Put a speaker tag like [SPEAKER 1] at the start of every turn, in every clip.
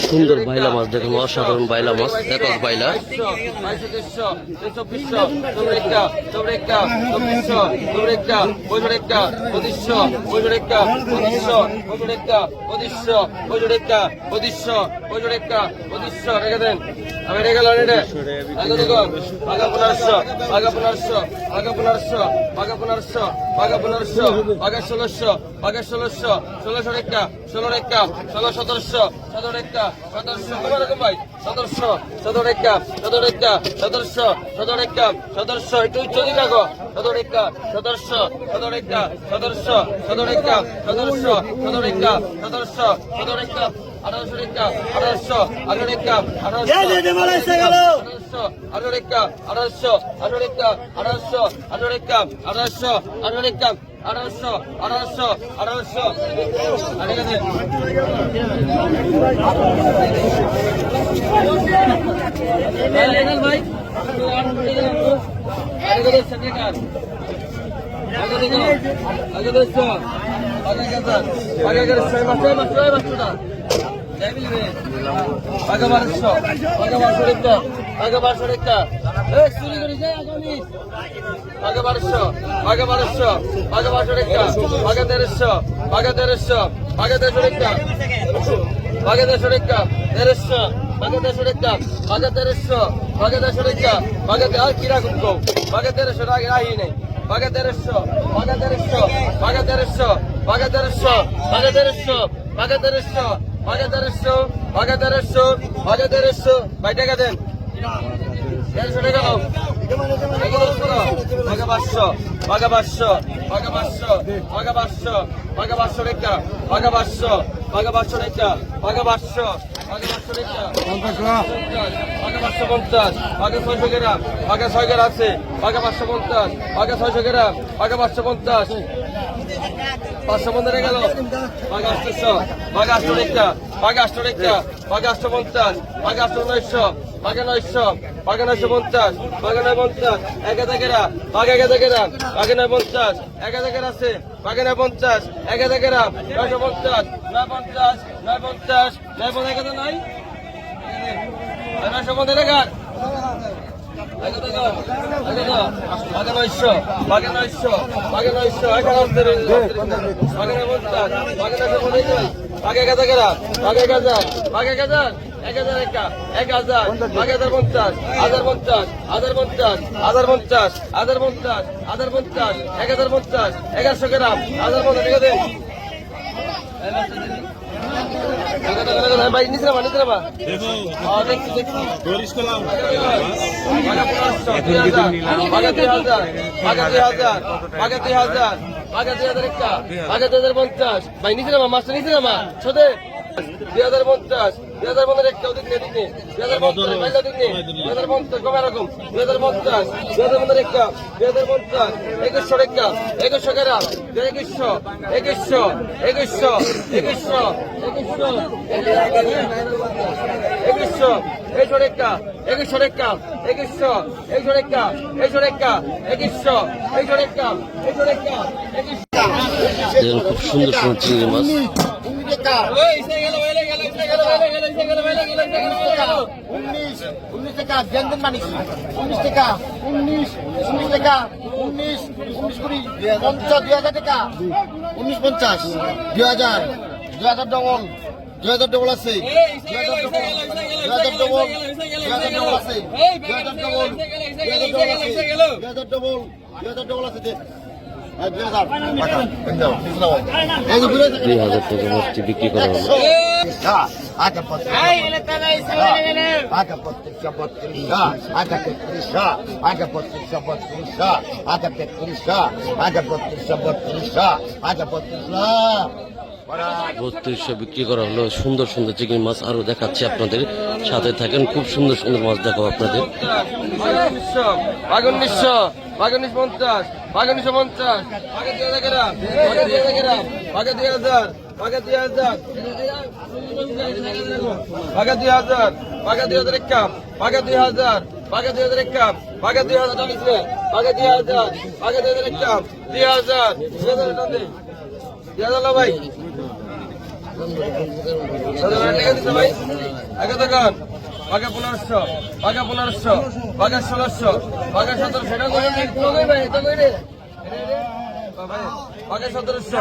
[SPEAKER 1] সুন্দর বাইলা মাছ দেখুন, অসাধারণ বাইলা মাছ, একক বাইলা।
[SPEAKER 2] আমি রেখে গেল আগে দেখো আগা 1500 আগা 1500 আগা 1500 আগা 1500 আগা 1500 আগা 1600 আগা 1600 1600 রেখা 16 রেখা 16 1700 17 রেখা 1700 কত রকম ভাই 1700 17 রেখা 17 রেখা 1700 17 রেখা 1700 একটু উচ্চ দিকে রাখো 17 রেখা 1700 17 রেখা 1700 17 রেখা 1700 17 রেখা 1700 17 রেখা 1800 রেখা 1800 18 রেখা 1800 18 রেখা 1800 18 রেখা 1800 18 রেখা 1800 18 রেখা 1800 1800 1800 আরে গেছে ভাই আরে গেছে সেকেন্ড আগে দেখো আগে দেখো আগে গেছে আগে গেছে ছয় মাস না আগে 1200 আগে 1200 রেখা আগে 1200 রেখা এই চুরি করে যায় আগামী আগে 1200 আগে 1200 আগে 1200 রেখা আগে 1300 আগে 1300 আগে 1300 রেখা আগে 1300 রেখা 1300 আগে 1300 রেখা আগে 1300 আগে 1300 রেখা আগে আর কি রাখুন কো আগে 1300 আগে আই নাই আগে 1300 আগে 1300 আগে 1300 আগে 1300 আগে 1300 আগে 1300 আগে 1300 আগে 1300 আগে 1300 ভাই টাকা দেন 1300 টাকা দাও আগে 500 আগে 500 আগে 500 আগে 500 আগে 500 রেখা আগে 500 আগে 500 রেখা আগে 500 আগে 500 রেখা আগে 550 আগে 600 গ্রাম আগে 6 গ্রাম আছে আগে 550 আগে 600 গ্রাম আগে 550 500 গেল আগে 800 আগে 800 রেখা আগে 800 রেখা আগে 850 আগে 900 আগে 900 আগে 950 আগে 950 এক হাজার আগে 1000 গ্রাম আগে 950 1000 আছে আগে 950 1000 গ্রাম 950 950 950 950 নাই 950 টাকা আগে দেখো আগে দাও আগে 900 আগে 900 আগে 900 আগে 950 আগে 950 আগে 950 আগে 1000 গ্রাম আগে 1000 আগে 1000 1000 একা 1000 আগে 1050 1050 1050 1050 1050 1050 1050 1100 গ্রাম 1050 টাকা দেন ভাই নিচে নামা দেখছি দেখছি আগে 2000 আগে 2000 আগে 2000 আগে 2000 একটা আগে 2050 ভাই নিচে নামা মাস্টার নিচে নামা ছোটে 2050 2050 একটা ওদিক নেই 2050 বাইলা দিক নেই 2050 কম এরকম 2050 2050 একটা 2050 2100 একটা 2100 গ্রাম 2100 2100 2100 2100 2100 2100 রেখা 2100 রেখা 2100 2100 রেখা 2100 রেখা 2100 2100 রেখা 2100 রেখা 2100
[SPEAKER 1] খুব সুন্দর সুন্দর চিংড়ি মাছ।
[SPEAKER 2] 19 টাকা 19 মানিক 19 টাকা 19 টাকা 19 কুড়ি 50 2000 টাকা 1950 2000 2000 ডবল 2000 ডবল আছে 2000 ডবল 2000 ডবল আছে 2000 ডবল 2000 ডবল 2000 ডবল আছে 2000
[SPEAKER 1] টাকা মূর্তি বিক্রি করা হলো।
[SPEAKER 2] আগে 32 আগে 32 আগে 33 আগে 32 আগে 33 আগে 32 আগে
[SPEAKER 1] 3200 বিক্রি করা হলো। সুন্দর সুন্দর চিংড়ি মাছ আরো দেখাচ্ছি আপনাদের সাথে থাকেন। খুব সুন্দর সুন্দর মাছ দেখাবো আপনাদের।
[SPEAKER 2] 1900 1950 1950 আগে 2000 গ্রাম আগে 2000 গ্রাম আগে 2000 আগে 2000 আগে 2000 আগে 2000 এক কাপ আগে 2000 আগে 2000 এক কাপ আগে 2000 টাকা আগে 2000 আগে 2000 একটা 2000 2000 ভাই ভাই আগে দোকান আগে 1500 আগে 1600 আগে 1700 সেটা করে ভাই এটা করে আগে 1700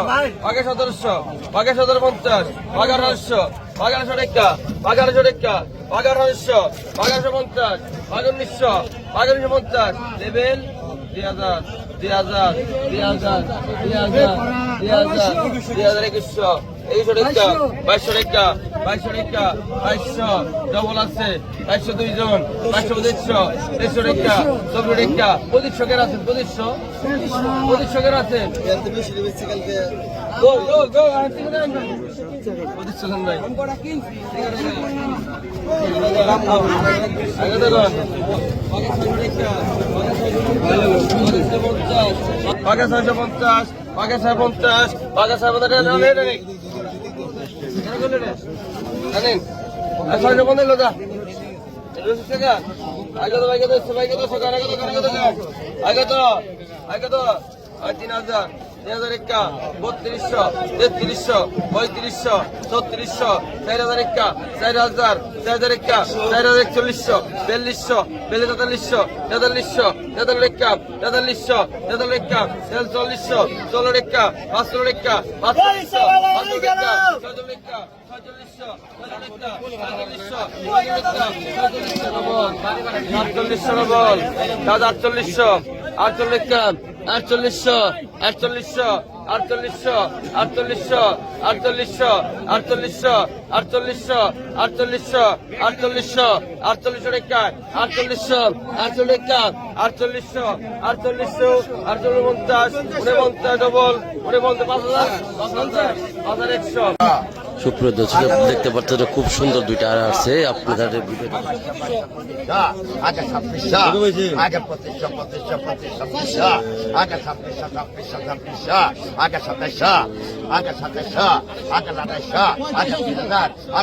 [SPEAKER 2] আগে 1700 আগে 1750 আগে 1800 আগে 1800 টাকা আগে 1800 টাকা আগে 1800 আগে 1850 আগে 1900 আগে 1950 লেভেল 2000 2000 2000 2000 2000 2100 2100 টাকা 2200 টাকা 2200 টাকা 2200 ডবল আছে 2200 দুইজন 2200 150 টাকা 24 টাকা 2500 কেন আছেন 2500 কেন আছেন গো গো গো আনতে দেন 2500 দেন ভাই আগে দেখুন আগে 650 আগে 650 আগে 650 জানেন আচ্ছা বন্ধ হলো দা আগে তো আগে তো আগে তো আগে তো 3000 3000 একা 3200 3300 3500 3600 4000 একা 4000 4000 একা 4140 4200 4200 4300 4300 একা 4300 4300 একা 4400 16 একা 15 একা 1500 একা 16 একা 5100
[SPEAKER 1] সুপ্রিয় দর্শক দেখতে পাচ্ছেন খুব সুন্দর দুইটা আর আছে আপনাদের ভিডিও
[SPEAKER 3] আগে 2600 আগে 2500 আগে 2600 আগে 2700 আগে 2700 আগে 2800 আগে 3000 আগে 3000 আগে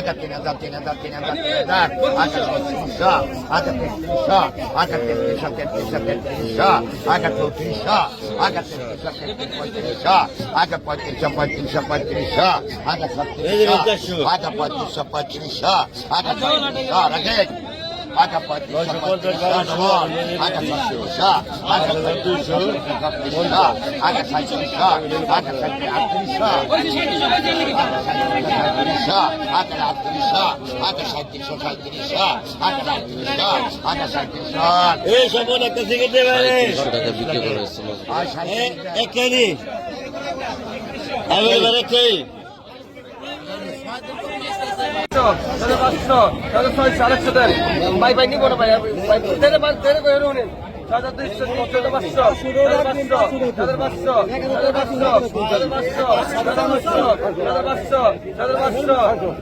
[SPEAKER 3] 3200 আগে 3300 আগে 3300 আগে 3400 আগে 3300 আগে 3500 আগে 3600 আগে 3500 আগে 3600 রাখে আগে 3500 আগে 3600 আগে 3700 আগে 3700 আগে 3800 আগে 3700 এই সব একটা সিগারেট দেবে
[SPEAKER 1] 300 টাকা বিক্রি করা হয়েছে মাছ।
[SPEAKER 3] একটানি আবার বেরোচ্ছে
[SPEAKER 2] ভাই ভাই নিব না ভাই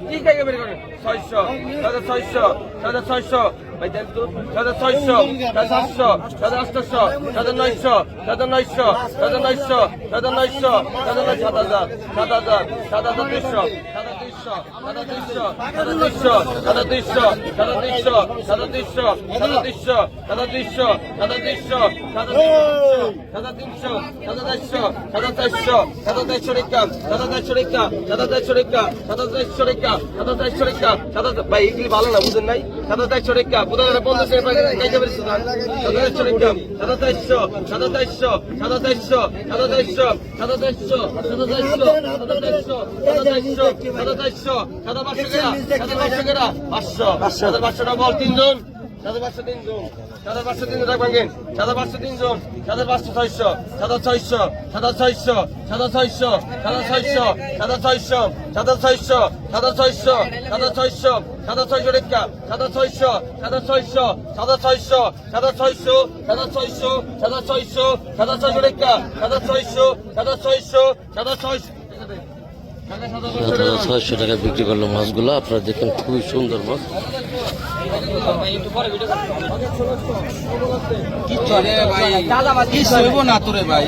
[SPEAKER 2] কি খাই বের করেন 600 ভাই দেন তো 600 700 700 900 900 ভাই এগুলি ভালো না বুঝেন নাই 2700 টাকা বুঝলেন 50 টাকা খাইতে পারছি না 2700 টাকা 500 বল তিনজন 500 রাখবেন 500 তিনজন 500 600 600 600 600 600
[SPEAKER 1] 600 টাকা বিক্রি করলো মাছগুলো আপনারা দেখেন খুবই সুন্দর মাছ।
[SPEAKER 2] কি চলে ভাই দাদা ভাই কি হইব না তোরে ভাই